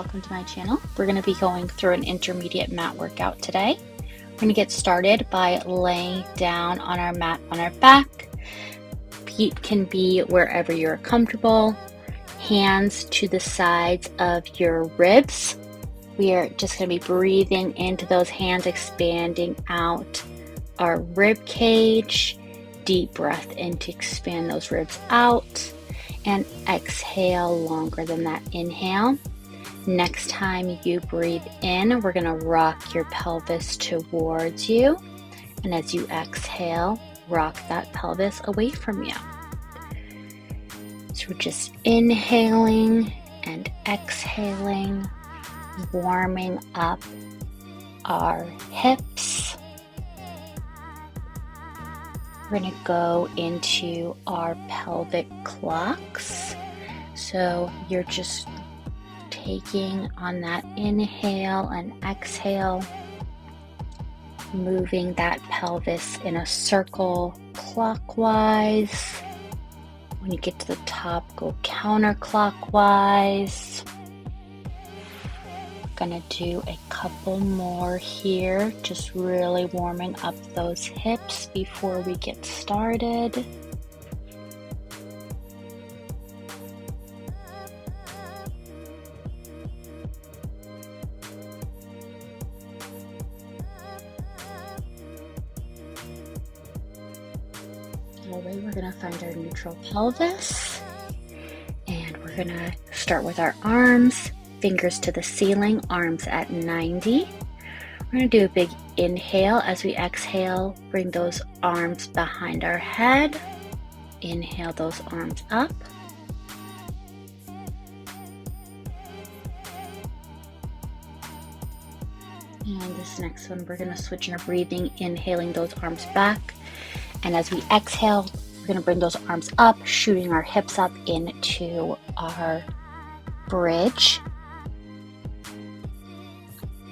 welcome to my channel. We're going to be going through an intermediate mat workout today. We're going to get started by laying down on our mat on our back. Feet can be wherever you're comfortable. Hands to the sides of your ribs. We are just going to be breathing into those hands, expanding out our rib cage. Deep breath in to expand those ribs out, and exhale longer than that inhale. Next time you breathe in, we're going to rock your pelvis towards you, and as you exhale, rock that pelvis away from you. So we're just inhaling and exhaling, warming up our hips. We're going to go into our pelvic clocks. So you're just taking on that inhale and exhale, moving that pelvis in a circle clockwise. When you get to the top, go counterclockwise. Gonna do a couple more here, just really warming up those hips before we get started. Alright, we're gonna find our neutral pelvis, and we're gonna start with our arms. Fingers to the ceiling, arms at 90. We're going to do a big inhale. As we exhale, bring those arms behind our head. Inhale those arms up. And this next one, we're going to switch in our breathing, inhaling those arms back. And as we exhale, we're going to bring those arms up, shooting our hips up into our bridge.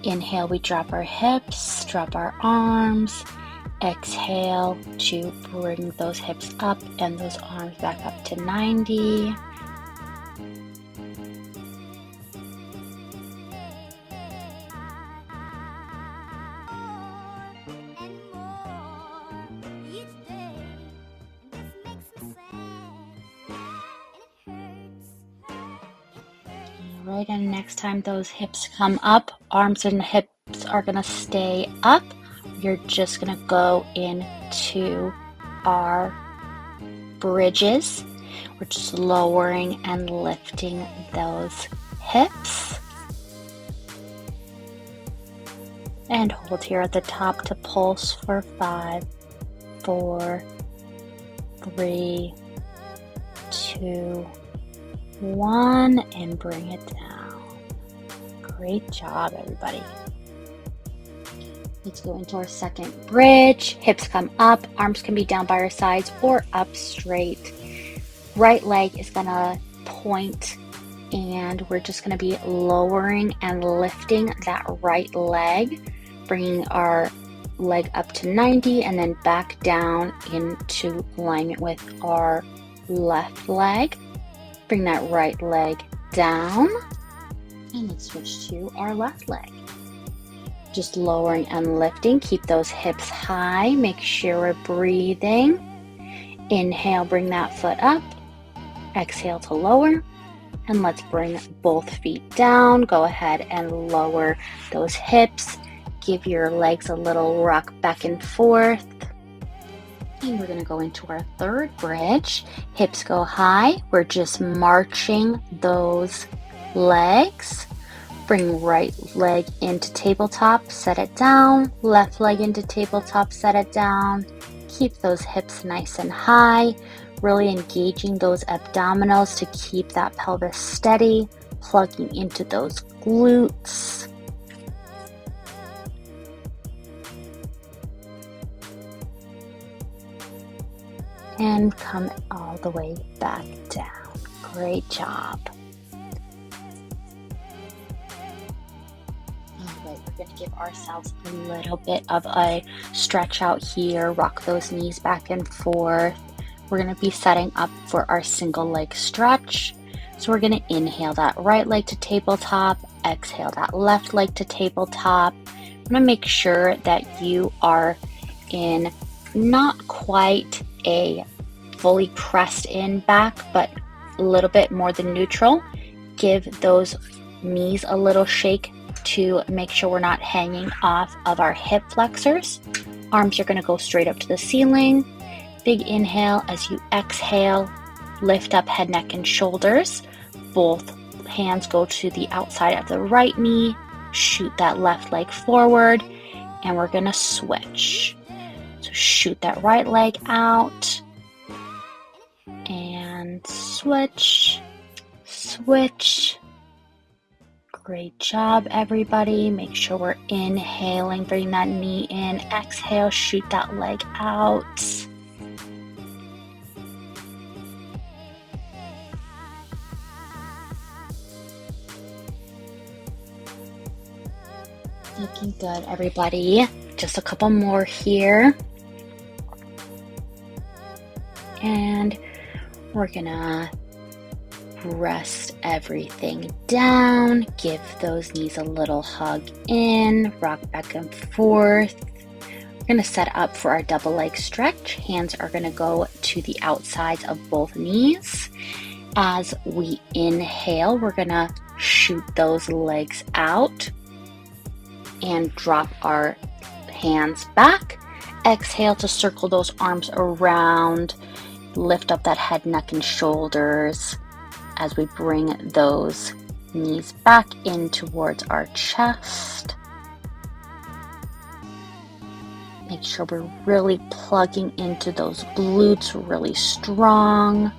Inhale, we drop our hips, drop our arms. Exhale to bring those hips up and those arms back up to 90. Right, and next time those hips come up, arms and hips are gonna stay up. You're just gonna go into our bridges. We're just lowering and lifting those hips. And hold here at the top to pulse for 5, 4, 3, 2, 1, and bring it down. Great job, everybody. Let's go into our second bridge. Hips come up, arms can be down by our sides or up straight. Right leg is gonna point, and we're just gonna be lowering and lifting that right leg, bringing our leg up to 90 and then back down into alignment with our left leg. Bring that right leg down, and let's switch to our left leg. Just lowering and lifting, keep those hips high, make sure we're breathing. Inhale, bring that foot up, exhale to lower, and let's bring both feet down. Go ahead and lower those hips, give your legs a little rock back and forth. And we're going to go into our third bridge. Hips go high. We're just marching those legs. Bring right leg into tabletop, set it down. Left leg into tabletop, set it down. Keep those hips nice and high. Really engaging those abdominals to keep that pelvis steady. Plugging into those glutes. And come all the way back down. Great job. Alright, we're going to give ourselves a little bit of a stretch out here. Rock those knees back and forth. We're going to be setting up for our single leg stretch. So we're going to inhale that right leg to tabletop, exhale that left leg to tabletop. I'm going to make sure that you are in not quite a fully pressed in back, but a little bit more than neutral. Give those knees a little shake to make sure we're not hanging off of our hip flexors. Arms are going to go straight up to the ceiling. Big inhale as you exhale, lift up head, neck, and shoulders. Both hands go to the outside of the right knee. Shoot that left leg forward, and we're going to switch. So shoot that right leg out, and switch, switch. Great job, everybody. Make sure we're inhaling, bring that knee in. Exhale, shoot that leg out. Looking good, everybody. Just a couple more here. And we're gonna rest everything down. Give those knees a little hug in, rock back and forth. We're gonna set up for our double leg stretch. Hands are gonna go to the outsides of both knees. As we inhale, we're gonna shoot those legs out and drop our hands back. Exhale to circle those arms around. Lift up that head, neck, and shoulders as we bring those knees back in towards our chest. Make sure we're really plugging into those glutes really strong.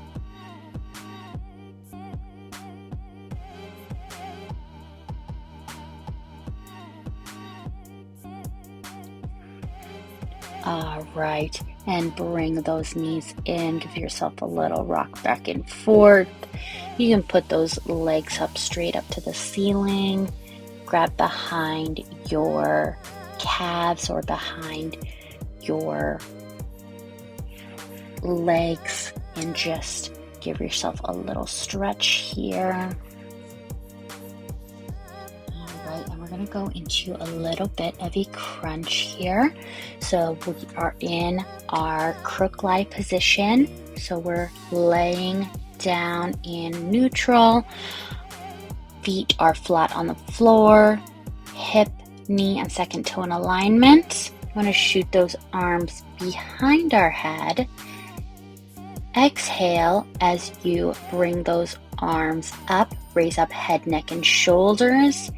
All right, and bring those knees in. Give yourself a little rock back and forth. You can put those legs up straight up to the ceiling. Grab behind your calves or behind your legs and just give yourself a little stretch here. And we're going to go into a little bit of a crunch here. So we are in our crook lie position. So we're laying down in neutral. Feet are flat on the floor. Hip, knee, and second toe in alignment. We want to shoot those arms behind our head. Exhale as you bring those arms up. Raise up head, neck, and shoulders.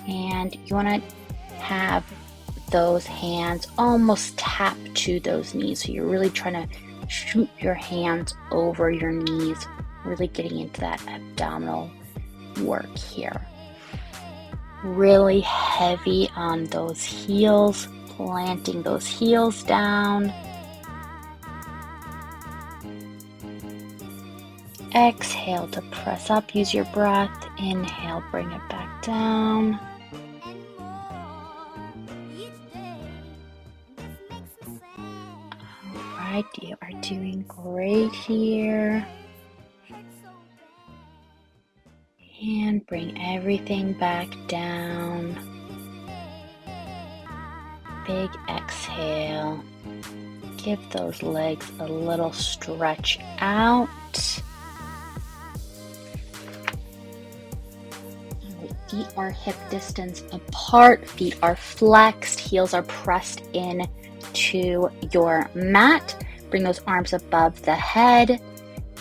And you want to have those hands almost tap to those knees. So you're really trying to shoot your hands over your knees, really getting into that abdominal work here. Really heavy on those heels, planting those heels down. Exhale to press up, use your breath. Inhale, bring it back down. Alright, you are doing great here. And bring everything back down. Big exhale. Give those legs a little stretch out. Feet are hip distance apart, feet are flexed, heels are pressed in to your mat. Bring those arms above the head.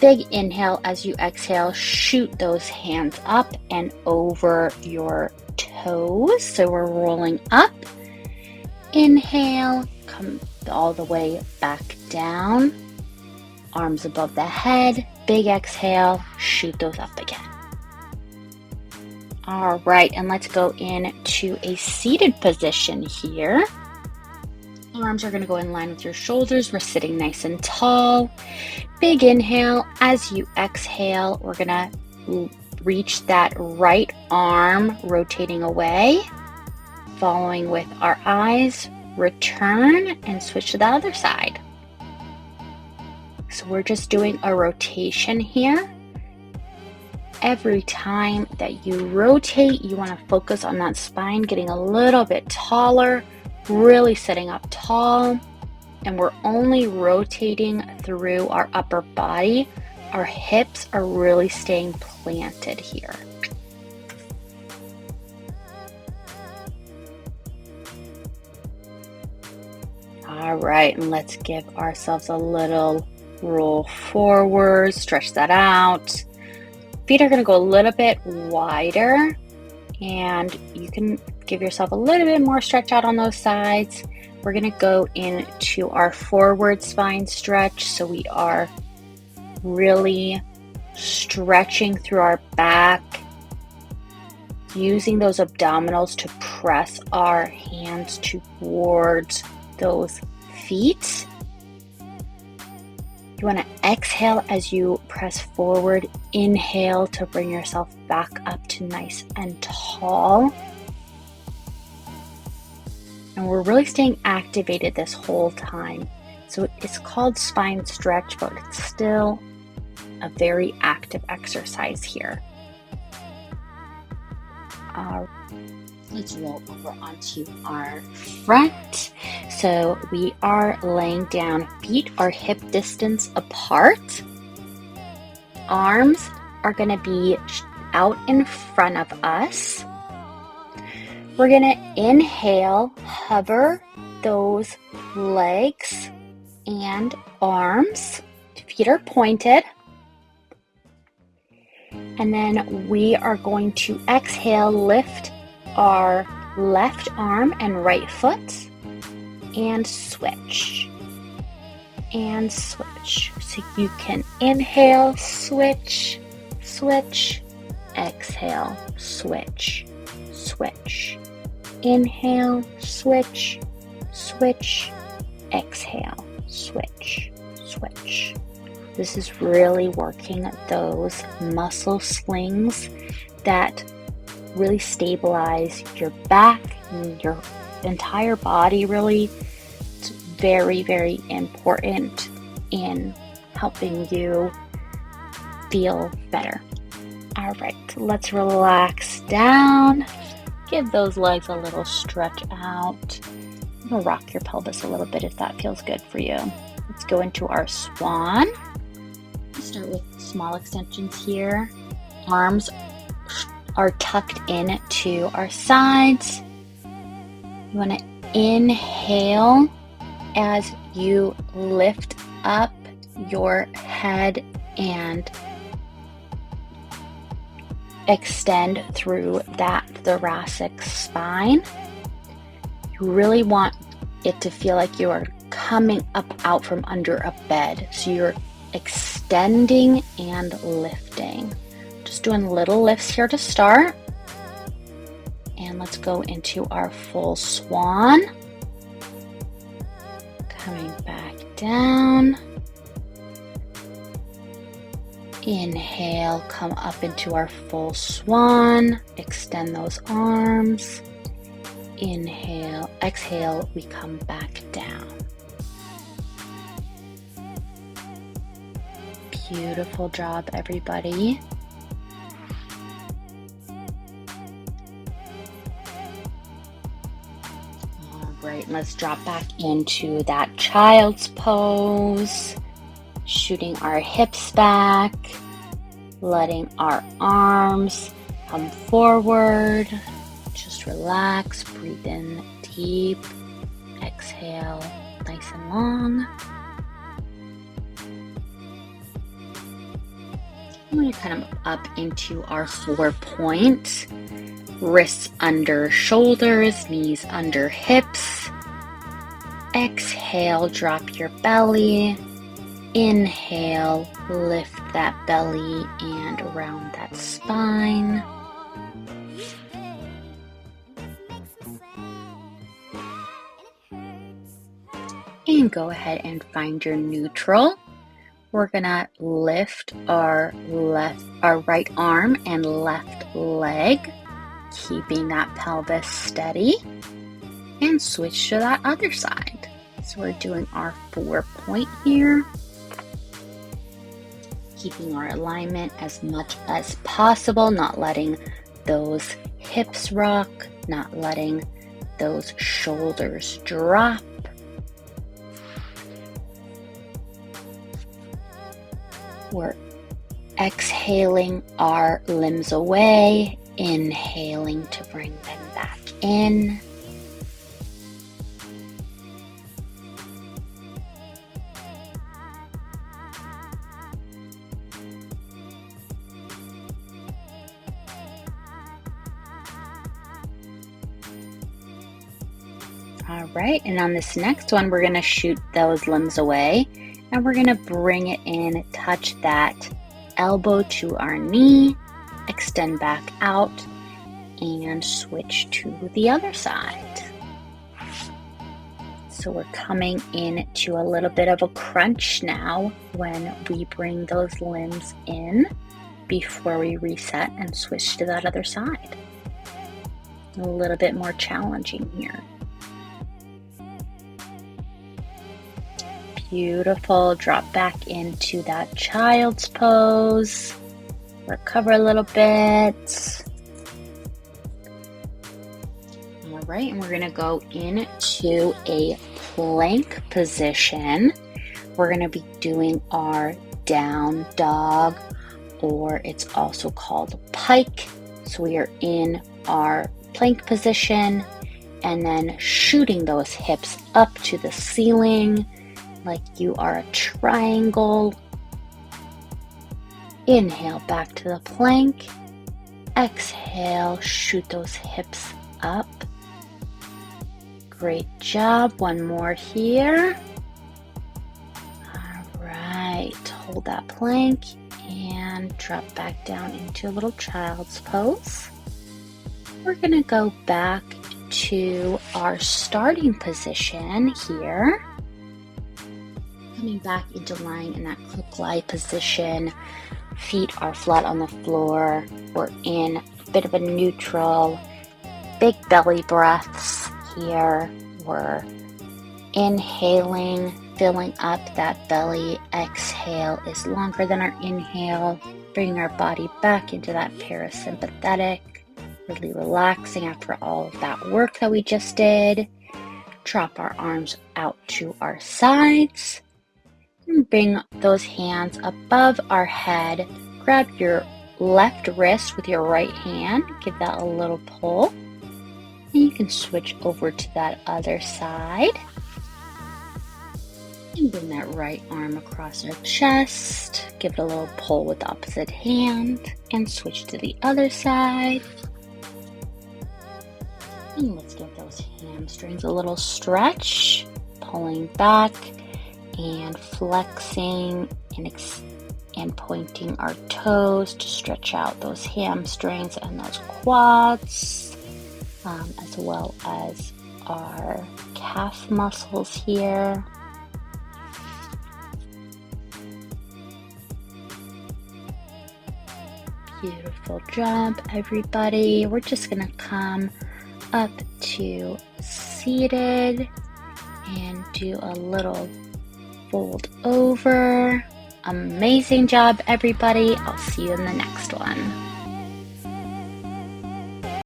Big inhale as you exhale, shoot those hands up and over your toes. So we're rolling up. Inhale, come all the way back down. Arms above the head. Big exhale, shoot those up again. All right, and let's go into a seated position here. Arms are going to go in line with your shoulders. We're sitting nice and tall. Big inhale. As you exhale, we're going to reach that right arm, rotating away. Following with our eyes, return and switch to the other side. So we're just doing a rotation here. every time that you rotate, you want to focus on that spine getting a little bit taller, really sitting up tall. And we're only rotating through our upper body. Our hips are really staying planted here. All right, and let's give ourselves a little roll forward, stretch that out. Feet are going to go a little bit wider, and you can give yourself a little bit more stretch out on those sides. We're going to go into our forward spine stretch, so we are really stretching through our back, using those abdominals to press our hands towards those feet. You want to exhale as you press forward. Inhale to bring yourself back up to nice and tall. And we're really staying activated this whole time. So it's called spine stretch, but it's still a very active exercise here. Let's roll over onto our front. So we are laying down, feet are hip distance apart. Arms are going to be out in front of us. We're going to inhale, hover those legs and arms. Feet are pointed. And then we are going to exhale, lift our left arm and right foot, and switch. And switch. So you can inhale, switch, switch, exhale, switch, switch. Inhale, switch, switch, exhale, switch, switch. This is really working those muscle slings that really stabilize your back and your entire body. Really, it's very, very important in helping you feel better. All right, let's relax down. Give those legs a little stretch out. I'm gonna rock your pelvis a little bit if that feels good for you. Let's go into our swan. Start with small extensions here. Arms are tucked in to our sides. You want to inhale as you lift up your head and extend through that thoracic spine. You really want it to feel like you are coming up out from under a bed. So you're extending and lifting. Just doing little lifts here to start. And let's go into our full swan. Coming back down. Inhale, come up into our full swan. Extend those arms. Inhale, exhale, we come back down. Beautiful job, everybody. All right, let's drop back into that child's pose. Shooting our hips back, letting our arms come forward. Just relax, breathe in deep, exhale nice and long. I'm going to come up into our 4-point. Wrists under shoulders, knees under hips. Exhale, drop your belly. Inhale, lift that belly and round that spine. And go ahead and find your neutral. We're gonna lift our right arm and left leg, keeping that pelvis steady, and switch to that other side. So we're doing our 4-point here. keeping our alignment as much as possible, not letting those hips rock, not letting those shoulders drop. We're exhaling our limbs away, inhaling to bring them back in. All right, and on this next one, we're going to shoot those limbs away, and we're going to bring it in, touch that elbow to our knee, extend back out, and switch to the other side. So we're coming into a little bit of a crunch now when we bring those limbs in before we reset and switch to that other side. A little bit more challenging here. Beautiful. Drop back into that child's pose. Recover a little bit. All right, and we're going to go into a plank position. We're going to be doing our down dog, or it's also called pike. So we are in our plank position and then shooting those hips up to the ceiling like you are a triangle. Inhale back to the plank. Exhale, shoot those hips up. Great job. One more here. All right, hold that plank and drop back down into a little child's pose. We're going to go back to our starting position here. Coming back into lying in that crook-lie position. Feet are flat on the floor. We're in a bit of a neutral. Big belly breaths here. We're inhaling, filling up that belly. Exhale is longer than our inhale. Bringing our body back into that parasympathetic. Really relaxing after all of that work that we just did. Drop our arms out to our sides. And bring those hands above our head. Grab your left wrist with your right hand. Give that a little pull. And you can switch over to that other side. And bring that right arm across our chest. Give it a little pull with the opposite hand. And switch to the other side. And let's give those hamstrings a little stretch. Pulling back and flexing and pointing our toes to stretch out those hamstrings and those quads, as well as our calf muscles here. Beautiful job, everybody. We're just gonna come up to seated and do a little fold over. Amazing job, everybody. I'll see you in the next one.